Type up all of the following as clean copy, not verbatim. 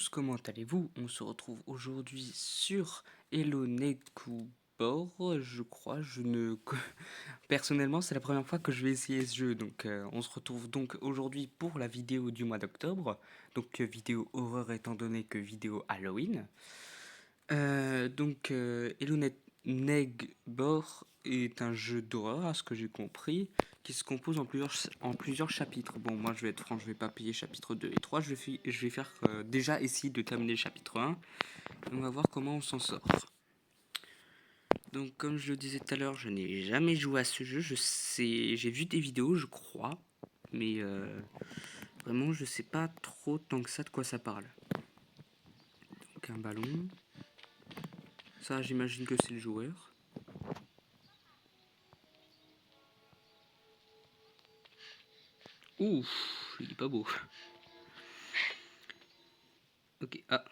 comment allez-vous? On se retrouve aujourd'hui sur Hello Nekubor, je crois. Personnellement, c'est la première fois que je vais essayer ce jeu, donc on se retrouve donc aujourd'hui pour la vidéo du mois d'octobre. Donc vidéo horreur étant donné que vidéo Halloween. Hello Negbor est un jeu d'horreur, à ce que j'ai compris, qui se compose en plusieurs chapitres. Bon, moi je vais être franc, je vais pas payer chapitre 2 et 3, je vais faire déjà essayer de terminer le chapitre 1, et on va voir comment on s'en sort. Donc comme je le disais tout à l'heure, je n'ai jamais joué à ce jeu, j'ai vu des vidéos, je crois, mais vraiment je sais pas trop tant que ça de quoi ça parle. Donc un ballon, ça j'imagine que c'est le joueur. Ouf, il est pas beau. Ok, ah.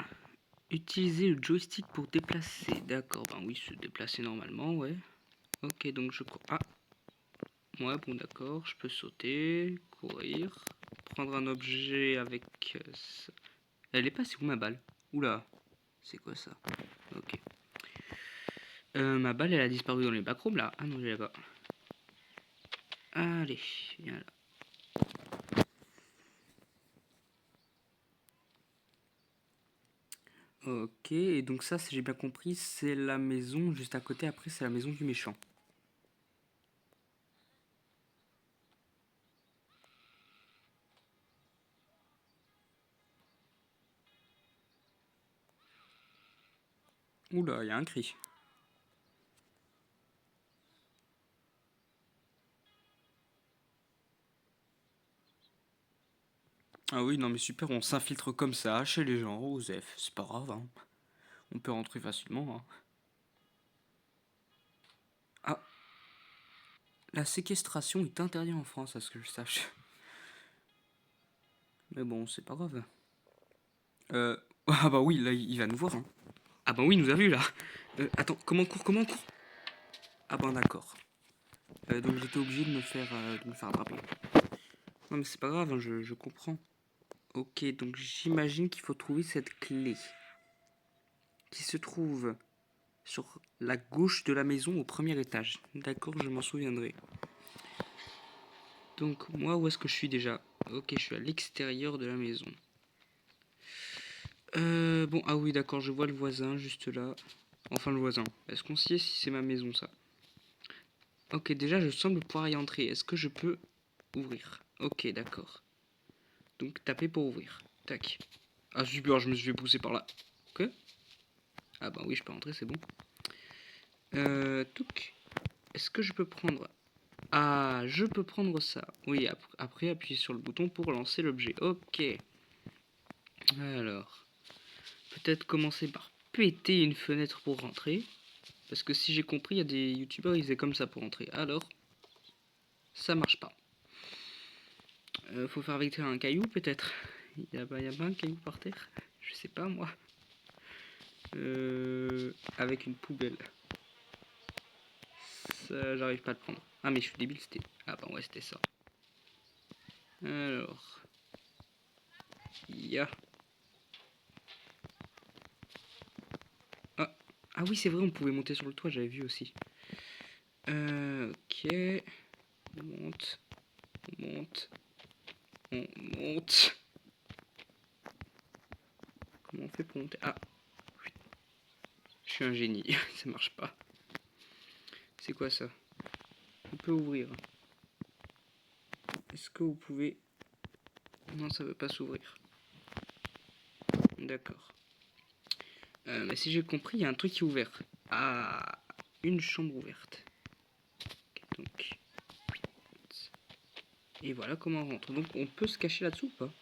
Utiliser le joystick pour déplacer. D'accord, ben oui, se déplacer normalement, ouais. Ok, donc je cours. Ah, ouais, bon, d'accord, je peux sauter, courir, prendre un objet avec. Elle est passée où ma balle? Oula, c'est quoi ça? Ok. Ma balle, elle a disparu dans les backrooms là. Ah non, j'ai là-bas. Allez, viens là. Ok, et donc ça, si j'ai bien compris, c'est la maison juste à côté. Après, c'est la maison du méchant. Oula, il y a un cri. Ah oui, non mais super, on s'infiltre comme ça chez les gens, Osef, c'est pas grave, hein. On peut rentrer facilement, hein. Ah, la séquestration est interdite en France, à ce que je sache. Mais bon, c'est pas grave. Ah bah oui, là, il va nous voir, hein. Ah bah oui, il nous a vu, là. Attends, comment on court? Ah bah d'accord. Donc j'étais obligé de me faire attraper. Non mais c'est pas grave, hein, je comprends. Ok, donc j'imagine qu'il faut trouver cette clé. Qui se trouve sur la gauche de la maison au premier étage. D'accord, je m'en souviendrai. Donc moi, où est-ce que je suis déjà? Ok, je suis à l'extérieur de la maison. Bon, ah oui, d'accord, je vois le voisin juste là. Enfin, le voisin. Est-ce qu'on sait si c'est ma maison, ça? Ok, déjà, je semble pouvoir y entrer. Est-ce que je peux ouvrir? Ok, d'accord. Donc, taper pour ouvrir. Tac. Ah, super, je me suis fait pousser par là. Ok. Ah bah oui, je peux entrer, c'est bon. Touc. Est-ce que je peux prendre... Ah, je peux prendre ça. Oui, après, appuyer sur le bouton pour lancer l'objet. Ok. Alors, peut-être commencer par péter une fenêtre pour rentrer. Parce que si j'ai compris, il y a des youtubeurs, ils faisaient comme ça pour entrer. Alors, ça marche pas. Faut faire avec un caillou, peut-être. Y a pas un caillou par terre? Je sais pas, moi. Avec une poubelle. Ça, j'arrive pas à le prendre. Ah, mais je suis débile, c'était... Ah bah ouais, c'était ça. Alors... Ya. Ah. Ah oui, c'est vrai, on pouvait monter sur le toit, j'avais vu aussi. Ok. On monte. On monte. On monte. Comment on fait pour monter? Ah. Je suis un génie. Ça marche pas. C'est quoi ça? On peut ouvrir. Est-ce que vous pouvez... Non, ça veut pas s'ouvrir. D'accord. Mais si j'ai compris, il y a un truc qui est ouvert. Ah, une chambre ouverte. Okay, donc... Et voilà comment on rentre. Donc on peut se cacher là-dessous ou pas?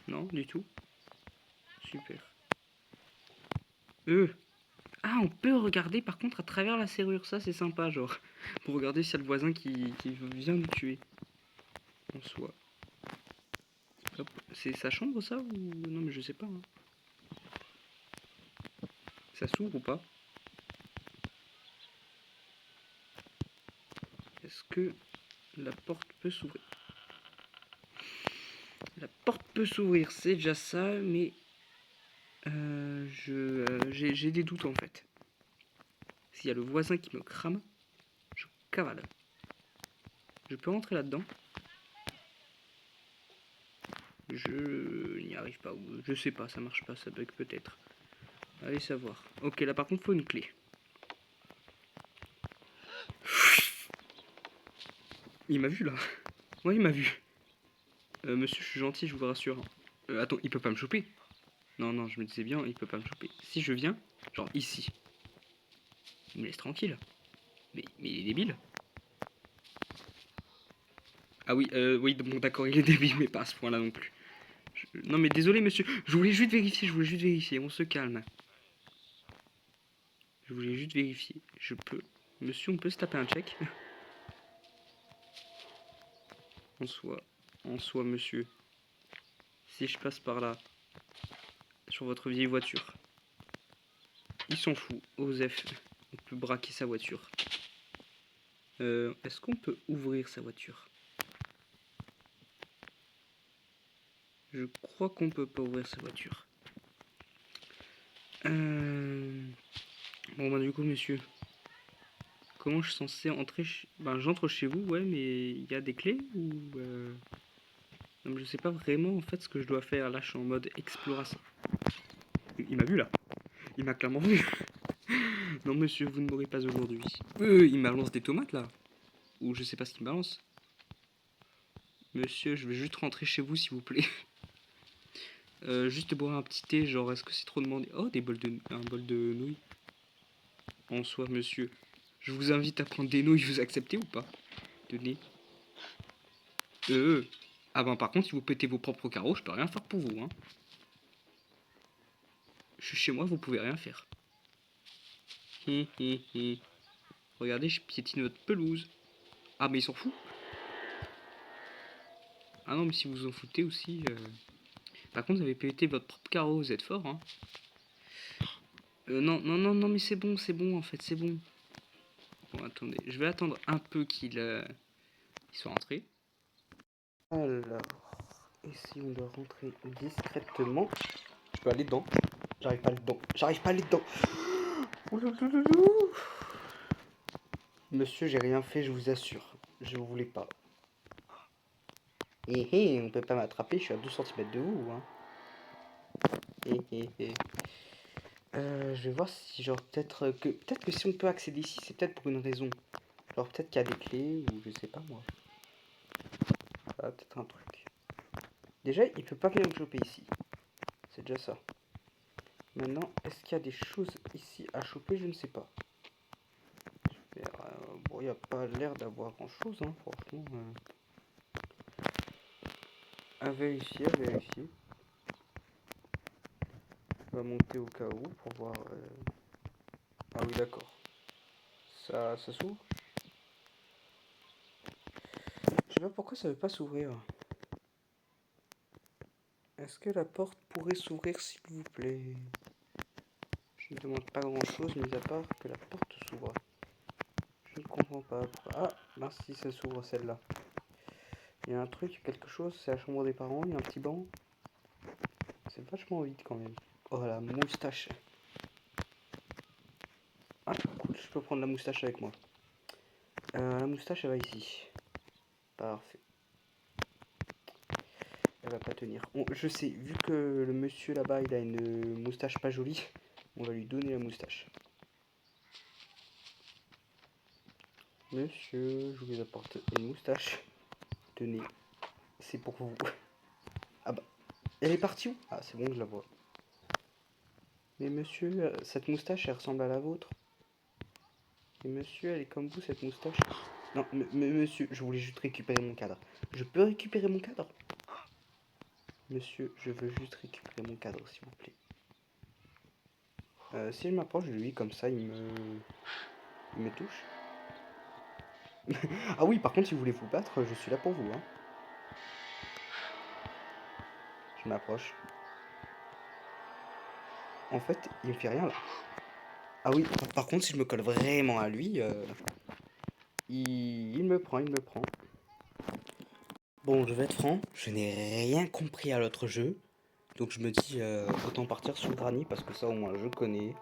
Non, du tout. Super. Ah, on peut regarder par contre à travers la serrure. Ça, c'est sympa, genre. Pour regarder s'il y a le voisin qui vient nous tuer. En soi. C'est sa chambre, ça? Ou... Non, mais je sais pas. Hein. Ça s'ouvre ou pas? Est-ce que la porte peut s'ouvrir? La porte peut s'ouvrir, c'est déjà ça, mais j'ai des doutes en fait. S'il y a le voisin qui me crame, je cavale. Je peux rentrer là-dedans? Je n'y arrive pas. Je sais pas, ça marche pas, ça bug peut-être. Allez savoir. Ok, là par contre, faut une clé. Il m'a vu là. Ouais, il m'a vu. Monsieur, je suis gentil, je vous rassure. Attends, il peut pas me choper. Non, non, je me disais bien, il peut pas me choper. Si je viens, genre ici, il me laisse tranquille. Mais il est débile. Ah oui, oui, bon d'accord, il est débile, mais pas à ce point-là non plus. Non mais désolé monsieur, je voulais juste vérifier, on se calme. Je voulais juste vérifier, je peux... Monsieur, on peut se taper un check? En soi, monsieur, si je passe par là, sur votre vieille voiture, il s'en fout, Osef, on peut braquer sa voiture. Est-ce qu'on peut ouvrir sa voiture? Je crois qu'on peut pas ouvrir sa voiture. Bon bah du coup monsieur, comment je suis censé entrer Ben j'entre chez vous, ouais, mais il y a des clés ou... Non, mais je sais pas vraiment en fait ce que je dois faire. Là je suis en mode exploration. Il m'a vu là. Il m'a clairement vu. Non monsieur, vous ne m'aurez pas aujourd'hui. Il me balance des tomates là. Ou je sais pas ce qu'il me balance. Monsieur, je vais juste rentrer chez vous s'il vous plaît. Juste boire un petit thé, genre est-ce que c'est trop demandé? Oh, un bol de nouilles. En soi, monsieur, je vous invite à prendre des nouilles, vous acceptez ou pas? Tenez. Ah ben par contre, si vous pétez vos propres carreaux, je peux rien faire pour vous, hein. Je suis chez moi, vous pouvez rien faire. Regardez, je piétine votre pelouse. Ah mais ils s'en foutent. Ah non, mais si vous en foutez aussi... Par contre, vous avez pété votre propre carreau, vous êtes fort, hein. Non, non, non, non, mais c'est bon, en fait, c'est bon. Bon, attendez, je vais attendre un peu qu'il soit rentré. Alors, essayons de rentrer discrètement. Je peux aller dedans. J'arrive pas à aller dedans. J'arrive pas à aller dedans. Monsieur, j'ai rien fait, je vous assure. Je vous voulais pas. On peut pas m'attraper, je suis à 2 cm de vous, hein. Je vais voir si genre peut-être que si on peut accéder ici, c'est peut-être pour une raison. Genre peut-être qu'il y a des clés ou je sais pas moi. Ah, peut-être un truc. Déjà, il peut pas venir me choper ici. C'est déjà ça. Maintenant, est-ce qu'il y a des choses ici à choper? Je ne sais pas. Bon, il n'y a pas l'air d'avoir grand chose, hein, franchement. À vérifier, à vérifier. On va monter au cas où pour voir. Ah oui, d'accord. Ça s'ouvre? Je sais pas pourquoi ça veut pas s'ouvrir. Est-ce que la porte pourrait s'ouvrir, s'il vous plaît? Je ne demande pas grand chose, mis à part que la porte s'ouvre. Je ne comprends pas. Ah, mince, si ça s'ouvre celle-là. Il y a un truc, quelque chose, c'est la chambre des parents, il y a un petit banc. C'est vachement vite quand même. Oh la moustache. Ah, cool, je peux prendre la moustache avec moi. La moustache, elle va ici. Parfait. Elle va pas tenir. Je sais, vu que le monsieur là-bas, il a une moustache pas jolie, on va lui donner la moustache. Monsieur, je vous apporte une moustache. Tenez, c'est pour vous. Ah bah, elle est partie où? Ah, c'est bon, je la vois. Mais monsieur, cette moustache, elle ressemble à la vôtre. Et monsieur, elle est comme vous, cette moustache. Non, monsieur, je voulais juste récupérer mon cadre. Je peux récupérer mon cadre? Monsieur, je veux juste récupérer mon cadre, s'il vous plaît. Si je m'approche de lui comme ça, il me touche. Ah oui, par contre, si vous voulez vous battre, je suis là pour vous, hein. Je m'approche. En fait, il me fait rien là. Ah oui, par contre, si je me colle vraiment à lui, il me prend, il me prend. Bon, je vais être franc, je n'ai rien compris à l'autre jeu. Donc je me dis, autant partir sur Granny parce que ça au moins je connais.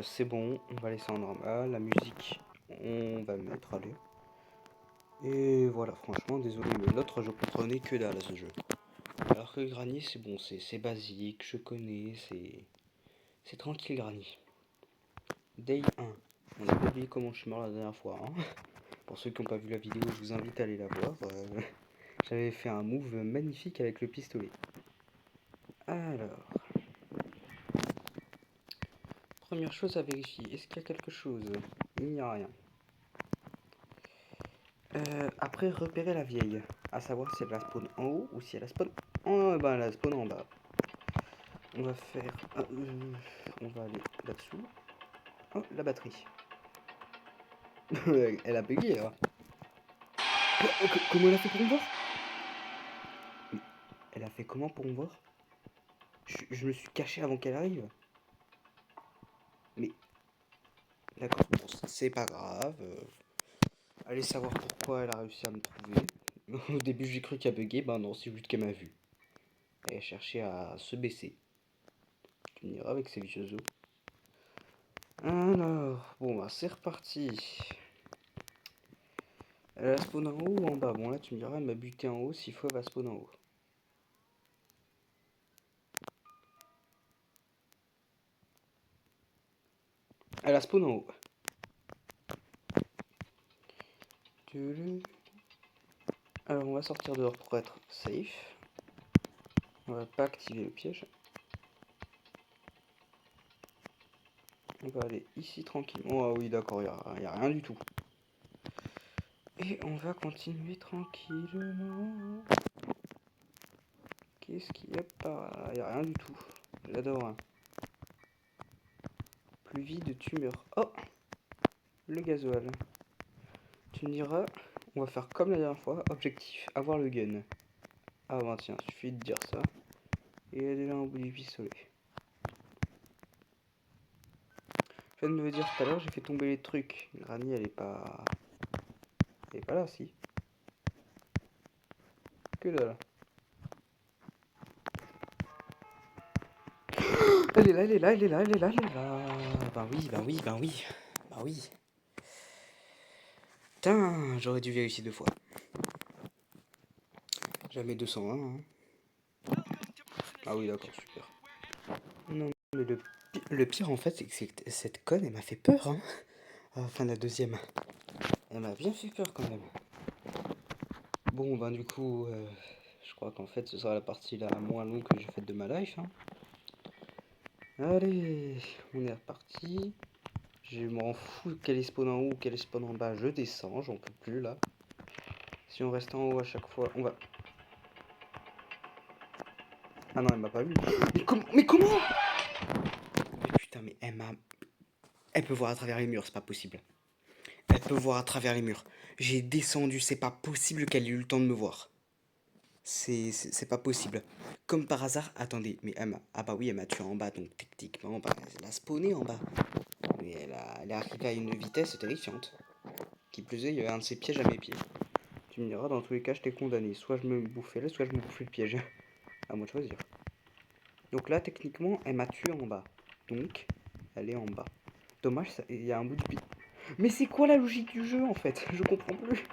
C'est bon, on va laisser en normal. La musique, on va mettre, allez. Et voilà, franchement, désolé, mais l'autre je comprenais que dalle à ce jeu. Alors que Granny, c'est bon, c'est basique, je connais, c'est tranquille Granny. Day 1. On a pas oublié comment je suis mort la dernière fois. Hein. Pour ceux qui n'ont pas vu la vidéo, je vous invite à aller la voir. J'avais fait un move magnifique avec le pistolet. Alors, première chose à vérifier, est-ce qu'il y a quelque chose? Il n'y a rien. Après, repérer la vieille, à savoir si elle la spawn en haut ou si elle la spawn en, ben, elle la spawn en bas. On va faire, on va aller là-dessous. Oh, la batterie. Elle a bugué là. Comment elle a fait pour me voir? Elle a fait comment pour me voir? Je me suis caché avant qu'elle arrive. Mais d'accord, bon, c'est pas grave. Allez savoir pourquoi elle a réussi à me trouver. Au début j'ai cru qu'elle bugué, ben non, c'est juste qu'elle m'a vu. Elle a cherché à se baisser. Tu me diras avec ses vicieux os. Alors, bon bah c'est reparti. Elle a spawn en haut ou en bas? Bon là tu me diras, elle m'a buté en haut, s'il faut elle va spawn en haut. Elle a spawn en haut. Alors on va sortir dehors pour être safe. On va pas activer le piège. On va aller ici tranquillement. Ah oui d'accord, il n'y a rien du tout. Et on va continuer tranquillement. Qu'est-ce qu'il y a par là? Il n'y a rien du tout. J'adore. Hein. Plus vide, tu meurs. Oh, le gasoil. Tu me diras, on va faire comme la dernière fois. Objectif, avoir le gun. Ah ben tiens, suffit de dire ça. Et elle est là au bout du pistolet. Je viens de me dire tout à l'heure, j'ai fait tomber les trucs. Granny, elle est pas... Elle est pas là, si. Que dalle. Elle est là, elle est là, elle est là, elle est là, elle est là. Ben oui, ben oui, ben oui. Ben oui. Putain, j'aurais dû vérifier 2 fois. Jamais 201. Hein. Ah oui, d'accord, super. Non, mais le pire en fait, c'est que cette conne, elle m'a fait peur. Hein. Enfin, la deuxième. Elle m'a bien fait peur quand même. Bon, ben du coup, je crois qu'en fait, ce sera la partie la moins longue que j'ai faite de ma life. Hein. Allez, on est reparti. Je m'en fous qu'elle est spawn en haut ou qu'elle est spawn en bas. Je descends, j'en peux plus là. Si on reste en haut à chaque fois, on va... Ah non, elle m'a pas vu. Mais comment? Mais putain, mais elle m'a... Elle peut voir à travers les murs, c'est pas possible. Elle peut voir à travers les murs. J'ai descendu, c'est pas possible qu'elle ait eu le temps de me voir. C'est pas possible. Comme par hasard, attendez, mais elle m'a... Ah bah oui, elle m'a tué en bas, donc techniquement, bah, elle a spawné en bas. Mais elle est arrivée à une vitesse terrifiante. Qui plus est, il y avait un de ses pièges à mes pieds. Tu me diras, dans tous les cas, je t'ai condamné. Soit je me bouffais là, soit je me bouffais le piège. À moi de choisir. Donc là, techniquement, elle m'a tué en bas. Donc, elle est en bas. Dommage, il y a un bout du... Mais c'est quoi la logique du jeu, en fait? Je comprends plus.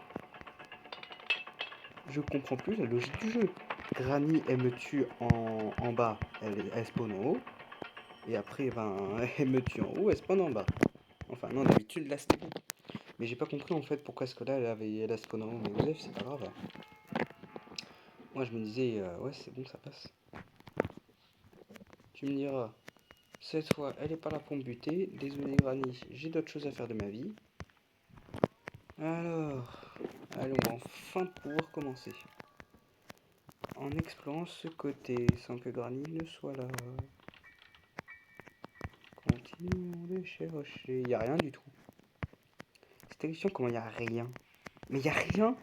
Je comprends plus la logique du jeu. Granny, elle me tue en bas, elle spawn en haut. Et après, ben, elle me tue en haut, elle spawn en bas. Enfin, non, d'habitude, là, c'était bon. Mais j'ai pas compris, en fait, pourquoi est-ce que là, elle a spawn en haut. Mais bref, c'est pas grave. Moi, je me disais, ouais, c'est bon, ça passe. Tu me diras, cette fois, elle est pas là pour me buter. Désolé, Granny, j'ai d'autres choses à faire de ma vie. Alors, allez, on va enfin pouvoir commencer. En explorant ce côté, sans que Granny ne soit là. Continuons de chercher. Y a rien du tout. C'est terrifiant comment y a rien. Mais y a rien.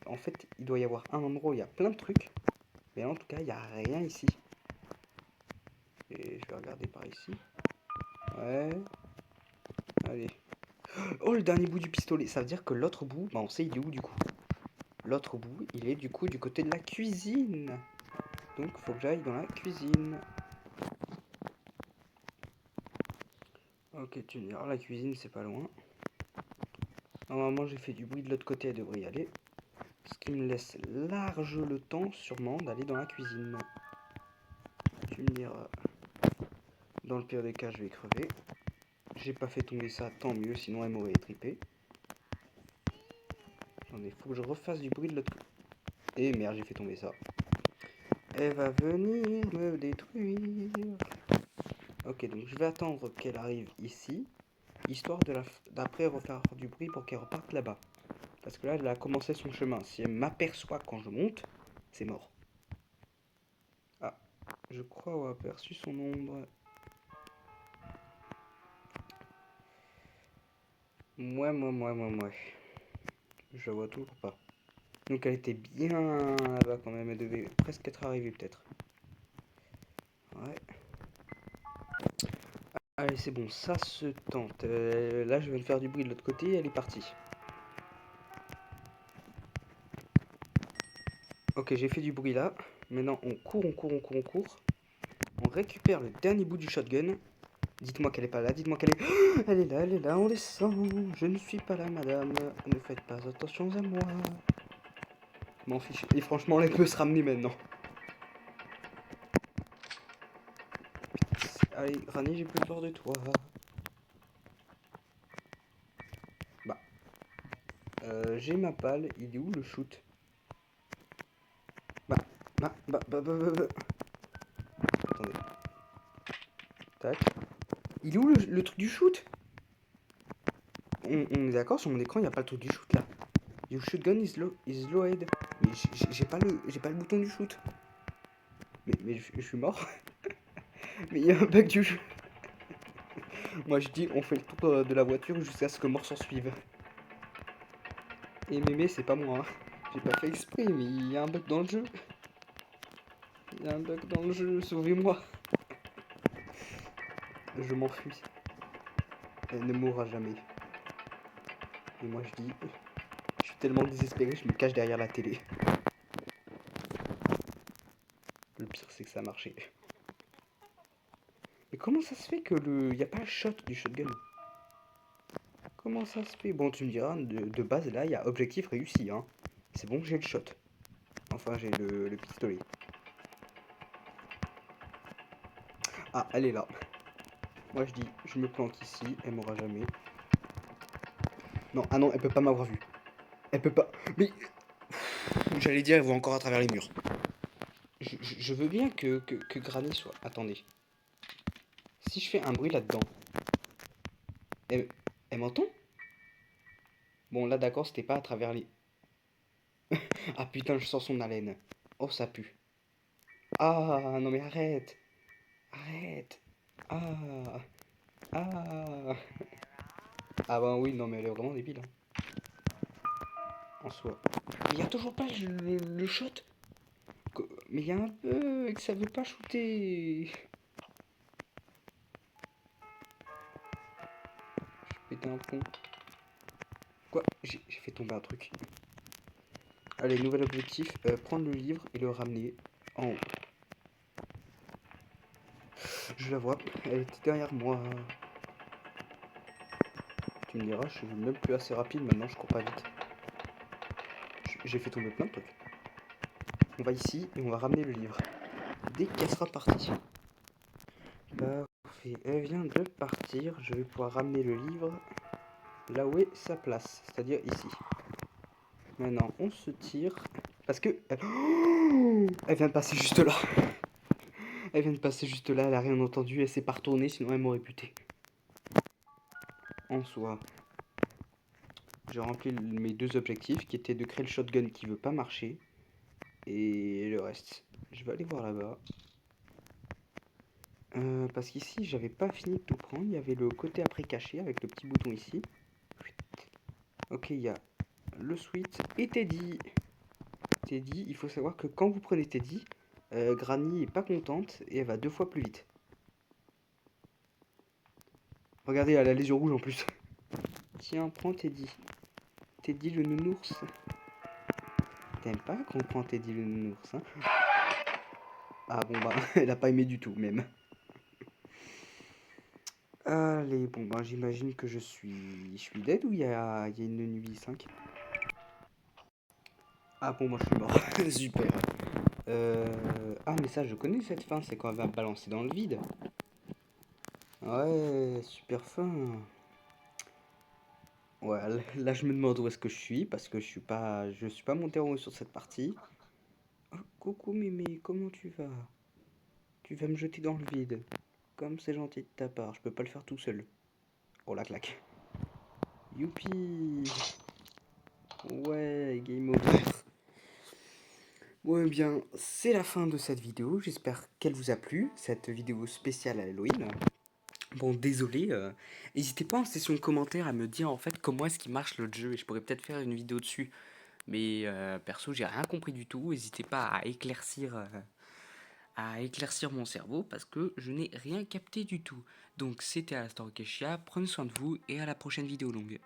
En fait, il doit y avoir un endroit où il y a plein de trucs. Mais en tout cas, y a rien ici. Et je vais regarder par ici. Ouais. Allez. Oh, le dernier bout du pistolet. Ça veut dire que l'autre bout, bah on sait il est où du coup. l'autre bout, il est du coup du côté de la cuisine. Donc, faut que j'aille dans la cuisine. Ok, tu me diras, la cuisine, c'est pas loin. Normalement, j'ai fait du bruit de l'autre côté, elle devrait y aller. Ce qui me laisse large le temps, sûrement, d'aller dans la cuisine. Tu me diras, dans le pire des cas, je vais crever. J'ai pas fait tomber ça, tant mieux, sinon elle m'aurait étripé. Attendez, faut que je refasse du bruit de l'autre côté. Et merde, j'ai fait tomber ça. Elle va venir me détruire. Ok, donc je vais attendre qu'elle arrive ici, histoire d'après refaire du bruit pour qu'elle reparte là-bas. Parce que là, elle a commencé son chemin. Si elle m'aperçoit quand je monte, c'est mort. Ah, je crois avoir aperçu son ombre. Moi. Je la vois toujours pas. Donc elle était bien là-bas quand même. Elle devait presque être arrivée peut-être. Ouais. Allez, c'est bon, ça se tente. Là, je viens de faire du bruit de l'autre côté, elle est partie. Ok, j'ai fait du bruit là. Maintenant, on court. On récupère le dernier bout du shotgun. Dites-moi qu'elle est pas là, dites-moi qu'elle est... Oh, elle est là, on descend. Je ne suis pas là, madame. Ne faites pas attention à moi. M'en fiche. Et franchement, elle peut se ramener maintenant. Allez, Granny, j'ai plus peur de toi. Bah, j'ai ma balle. Il est où le shoot? Bah. Attendez. Tac. Il est où le truc du shoot? On est d'accord, sur mon écran, il n'y a pas le truc du shoot là. Your shotgun is loaded. Mais j'ai pas le bouton du shoot. Mais je suis mort. Mais il y a un bug du jeu. Moi je dis on fait le tour de la voiture jusqu'à ce que mort s'en suive. Et mémé c'est pas moi. Hein. J'ai pas fait exprès mais il y a un bug dans le jeu. Il y a un bug dans le jeu, sauvez-moi. Je m'enfuis. Elle ne mourra jamais. Et moi je dis, je suis tellement désespéré, je me cache derrière la télé. Le pire c'est que ça a marché. Mais comment ça se fait que y a pas le shot du shotgun? Comment ça se fait? Bon tu me diras, de base là il y a objectif réussi hein. C'est bon j'ai le shot. Enfin j'ai le pistolet. Ah elle est là. Moi je dis, je me planque ici, elle m'aura jamais. Non, ah non, elle peut pas m'avoir vu. Elle peut pas. Mais j'allais dire, elle voit encore à travers les murs. Je veux bien que Granny soit. Attendez. Si je fais un bruit là-dedans, elle, elle m'entend? Bon, là d'accord, c'était pas à travers les. Ah putain, je sens son haleine. Oh, ça pue. Ah, non mais arrête. Arrête. Ah. Ah. Ah bah oui, non mais elle est vraiment débile. Hein. En soi. Mais il y a toujours pas le shot. Mais il y a un peu que ça veut pas shooter. Péter un pont. Quoi? J'ai fait tomber un truc. Allez, nouvel objectif, prendre le livre et le ramener en haut. Je la vois, elle était derrière moi. Tu me diras, je suis même plus assez rapide maintenant, je cours pas vite. J'ai fait tomber plein de trucs. On va ici et on va ramener le livre. Dès qu'elle sera partie. Parfait, elle vient de partir, je vais pouvoir ramener le livre là où est sa place, c'est-à-dire ici. Maintenant, on se tire. Parce que... Elle vient de passer juste là. Elle vient de passer juste là, elle a rien entendu, elle s'est pas retournée, sinon elle m'aurait buté. En soi, j'ai rempli mes deux objectifs qui étaient de créer le shotgun qui veut pas marcher. Et le reste, je vais aller voir là-bas. Parce qu'ici, j'avais pas fini de tout prendre. Il y avait le côté après caché avec le petit bouton ici. Ok, il y a le sweat et Teddy. Teddy, il faut savoir que quand vous prenez Teddy, Granny est pas contente et elle va 2 fois plus vite. Regardez, elle a les yeux rouges en plus. Tiens, prends Teddy. Teddy le nounours. t'aimes pas qu'on prend Teddy le nounours, hein? Ah bon bah, elle a pas aimé du tout même. Allez, bon bah j'imagine que je suis dead ou il y a une nuit 5. Ah bon, moi je suis mort. Super. Ah mais ça je connais cette fin, c'est quand elle va me balancer dans le vide. Ouais, super fin. Ouais, là je me demande où est-ce que je suis parce que je suis pas monté en haut sur cette partie. Oh, coucou Mémé, comment tu vas? Tu vas me jeter dans le vide. Comme c'est gentil de ta part, je peux pas le faire tout seul. Oh la claque. Youpi! Ouais, game over. Bon, eh bien, c'est la fin de cette vidéo. J'espère qu'elle vous a plu, cette vidéo spéciale à Halloween. Bon, désolé. N'hésitez pas en section de commentaires à me dire en fait comment est-ce qu'il marche le jeu et je pourrais peut-être faire une vidéo dessus. Mais perso, j'ai rien compris du tout. N'hésitez pas à éclaircir mon cerveau parce que je n'ai rien capté du tout. Donc, c'était Astor Keshia. Prenez soin de vous et à la prochaine vidéo longue.